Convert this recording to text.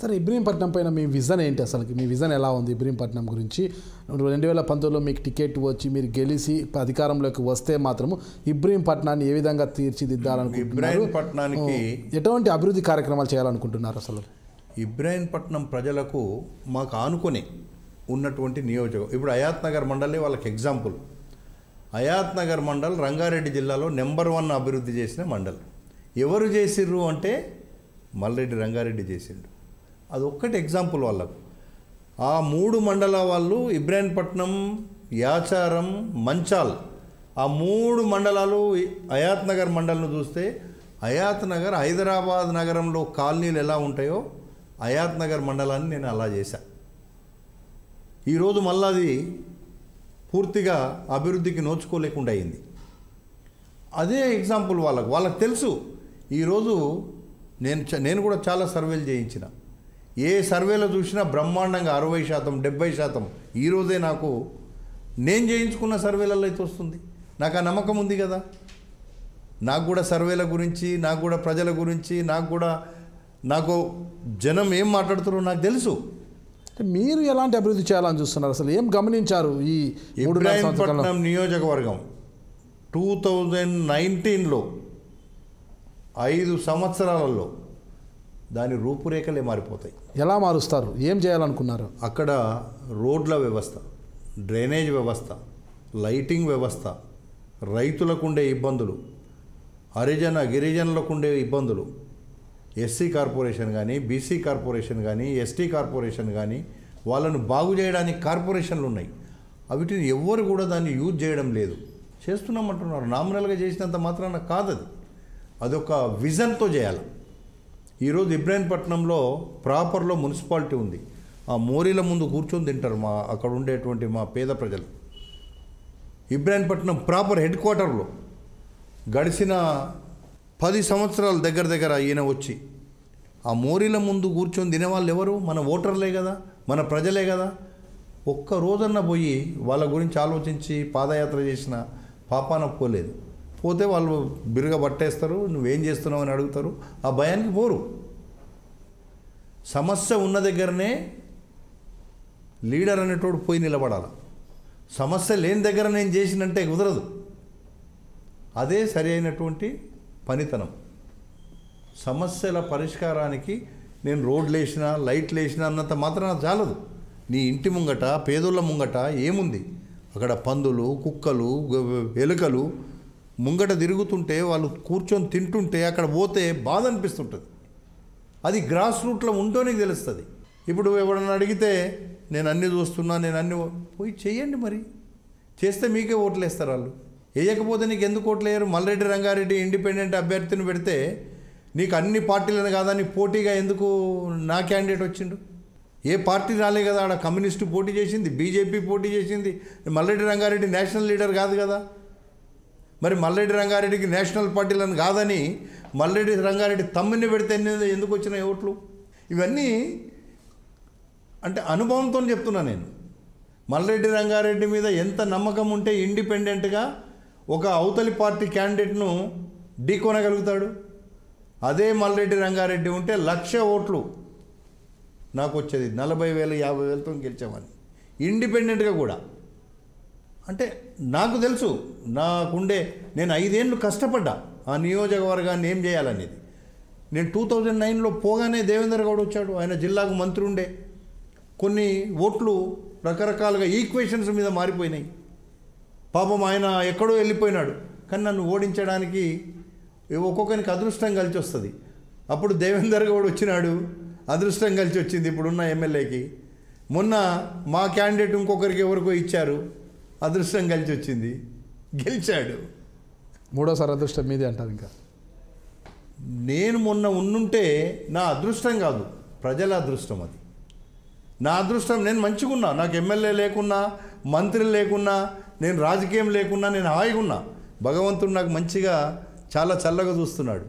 సరే, ఇబ్రహీంపట్నం పైన మీ విజన్ ఏంటి? అసలుకి మీ విజన్ ఎలా ఉంది ఇబ్రహీంపట్నం గురించి? 2019లో మీకు టికెట్ వచ్చి మీరు గెలిచి అధికారంలోకి వస్తే మాత్రము ఇబ్రహీంపట్నాన్ని ఏ విధంగా తీర్చిదిద్దాలనుకుంటున్నారు? ఇబ్రహీంపట్నానికి ఎటువంటి అభివృద్ధి కార్యక్రమాలు చేయాలనుకుంటున్నారు? అసలు ఇబ్రహీంపట్నం ప్రజలకు మాకు ఆనుకొని ఉన్నటువంటి నియోజకవర్గం ఇప్పుడు హయాత్ నగర్ మండలే వాళ్ళకి ఎగ్జాంపుల్. హయాత్ నగర్ మండల్ రంగారెడ్డి జిల్లాలో నెంబర్ 1 అభివృద్ధి చేసిన మండల్. ఎవరు చేసిర్రు అంటే మల్రెడ్డి రంగారెడ్డి చేసిండు. అది ఒక్కటి ఎగ్జాంపుల్ వాళ్ళకు. ఆ 3 మండల వాళ్ళు ఇబ్రహీంపట్నం, యాచారం, మంచాల్, ఆ 3 మండలాలు హయాత్ నగర్ మండల్ను చూస్తే హయాత్ నగర్ హైదరాబాద్ నగరంలో కాలనీలు ఎలా ఉంటాయో హయాత్ నగర్ మండలాన్ని నేను అలా చేశా. ఈరోజు మళ్ళీ అది పూర్తిగా అభివృద్ధికి నోచుకోలేకుండా అయింది. అదే ఎగ్జాంపుల్ వాళ్ళకు తెలుసు. ఈరోజు నేను కూడా చాలా సర్వేలు చేయించిన. ఏ సర్వేలో చూసినా బ్రహ్మాండంగా 60%, 70% ఈరోజే నాకు నేను చేయించుకున్న సర్వేలలో అయితే వస్తుంది. నాకు ఆ నమ్మకం ఉంది కదా. నాకు కూడా సర్వేల గురించి, నాకు కూడా ప్రజల గురించి, నాకు జనం ఏం మాట్లాడుతారో నాకు తెలుసు. మీరు ఎలాంటి అభివృద్ధి చేయాలని చూస్తున్నారు? అసలు ఏం గమనించారు? ఈ ఇబ్రహీంపట్నం నియోజకవర్గం 2019లో 5 సంవత్సరాలలో దాని రూపురేఖలే మారిపోతాయి. ఎలా మారుస్తారు? ఏం చేయాలనుకున్నారు? అక్కడ రోడ్ల వ్యవస్థ, డ్రైనేజ్ వ్యవస్థ, లైటింగ్ వ్యవస్థ, రైతులకు ఉండే ఇబ్బందులు, గిరిజనులకు ఉండే ఇబ్బందులు, ఎస్సీ కార్పొరేషన్ కానీ, బీసీ కార్పొరేషన్ కానీ, ఎస్టీ కార్పొరేషన్ కానీ, వాళ్ళను బాగు చేయడానికి కార్పొరేషన్లు ఉన్నాయి. వీటిని ఎవ్వరు కూడా దాన్ని యూజ్ చేయడం లేదు. చేస్తున్నామంటున్నారు. నామినల్గా చేసినంత మాత్రాన కాదది. అదొక విజన్తో చేయాలి. ఈరోజు ఇబ్రహీంపట్నంలో ప్రాపర్లో మున్సిపాలిటీ ఉంది. ఆ మోరీల ముందు కూర్చొని తింటారు అక్కడ ఉండేటువంటి మా పేద ప్రజలు. ఇబ్రహీంపట్నం ప్రాపర్ హెడ్ క్వార్టర్లో గడిచిన 10 సంవత్సరాల దగ్గర ఈయన వచ్చి ఆ మోరీల ముందు కూర్చొని తినేవాళ్ళు ఎవరు? మన ఓటర్లే కదా, మన ప్రజలే కదా. ఒక్క రోజన్నా పోయి వాళ్ళ గురించి ఆలోచించి పాదయాత్ర చేసిన పాపాన పోలేదు. పోతే వాళ్ళు బిరుగ పట్టేస్తారు, నువ్వేం చేస్తున్నావు అని అడుగుతారు. ఆ భయానికి పోరు. సమస్య ఉన్న దగ్గరనే లీడర్ అనేటోడు పోయి నిలబడాలి. సమస్య లేని దగ్గర నేను చేసినంటే కుదరదు. అదే సరి అయినటువంటి పనితనం. సమస్యల పరిష్కారానికి నేను రోడ్లు వేసినా, లైట్లు వేసినా అన్నంత మాత్రాన చాలదు. నీ ఇంటి ముంగట, పేదోళ్ళ ముంగట ఏముంది? అక్కడ పందులు, కుక్కలు, ఎలుకలు ముంగట తిరుగుతుంటే, వాళ్ళు కూర్చొని తింటుంటే అక్కడ పోతే బాధ అనిపిస్తుంటుంది. అది గ్రాస్ రూట్లో ఉంటోనికి తెలుస్తుంది. ఇప్పుడు ఎవడన్నా అడిగితే నేను అన్నీ చూస్తున్నా, నేను అన్నీ పోయి చెయ్యండి. మరి చేస్తే మీకే ఓట్లు వేస్తారు వాళ్ళు. వేయకపోతే నీకు ఎందుకు ఓట్లు వేయరు? మల్రెడ్డి రంగారెడ్డి ఇండిపెండెంట్ అభ్యర్థిని పెడితే నీకు అన్ని పార్టీలను కాదని పోటీగా ఎందుకు నా క్యాండిడేట్ వచ్చిండు? ఏ పార్టీ రాలే కదా. ఆడ కమ్యూనిస్టు పోటీ చేసింది, బీజేపీ పోటీ చేసింది. మల్రెడ్డి రంగారెడ్డి నేషనల్ లీడర్ కాదు కదా. మరి మల్రెడ్డి రంగారెడ్డికి నేషనల్ పార్టీలను కాదని మల్రెడ్డి రంగారెడ్డి తమ్ముని పెడితే ఎందుకు వచ్చినాయి ఓట్లు? ఇవన్నీ అంటే అనుభవంతో చెప్తున్నా నేను. మల్రెడ్డి రంగారెడ్డి మీద ఎంత నమ్మకం ఉంటే ఇండిపెండెంట్గా ఒక అవతలి పార్టీ క్యాండిడేట్ను ఢీకొనగలుగుతాడు. అదే మల్రెడ్డి రంగారెడ్డి ఉంటే 1,00,000 ఓట్లు నాకు వచ్చేది. 40,000, 50,000తో గెలిచామని ఇండిపెండెంట్గా కూడా. అంటే నాకు తెలుసు, నేను 5 ఏళ్ళు కష్టపడ్డా ఆ నియోజకవర్గాన్ని ఏం చేయాలనేది. నేను 2009లో పోగానే దేవేందర్ గౌడ్ వచ్చాడు. ఆయన జిల్లాకు మంత్రి ఉండే. కొన్ని ఓట్లు రకరకాలుగా ఈక్వేషన్స్ మీద మారిపోయినాయి. పాపం ఆయన ఎక్కడో వెళ్ళిపోయినాడు. కానీ నన్ను ఓడించడానికి ఒక్కొక్కరికి అదృష్టం కలిసి వస్తుంది. అప్పుడు దేవేందర్ గౌడ్ వచ్చినాడు, అదృష్టం కలిసి వచ్చింది ఇప్పుడున్న ఎమ్మెల్యేకి. మొన్న మా క్యాండిడేట్ ఇంకొకరికి ఎవరికో ఇచ్చారు, అదృష్టం కలిసి వచ్చింది, గెలిచాడు. 3వ అదృష్టం మీదే అంటారు. ఇంకా నేను మొన్న ఉండుంటే నా అదృష్టం కాదు, ప్రజల అదృష్టం అది. నా అదృష్టం. నేను మంచిగా ఉన్నా. నాకు ఎమ్మెల్యే లేకున్నా, మంత్రి లేకున్నా, నేను రాజకీయం లేకున్నా నేను హాయిగా ఉన్నా. భగవంతుడు నాకు మంచిగా చాలా చల్లగా చూస్తున్నాడు.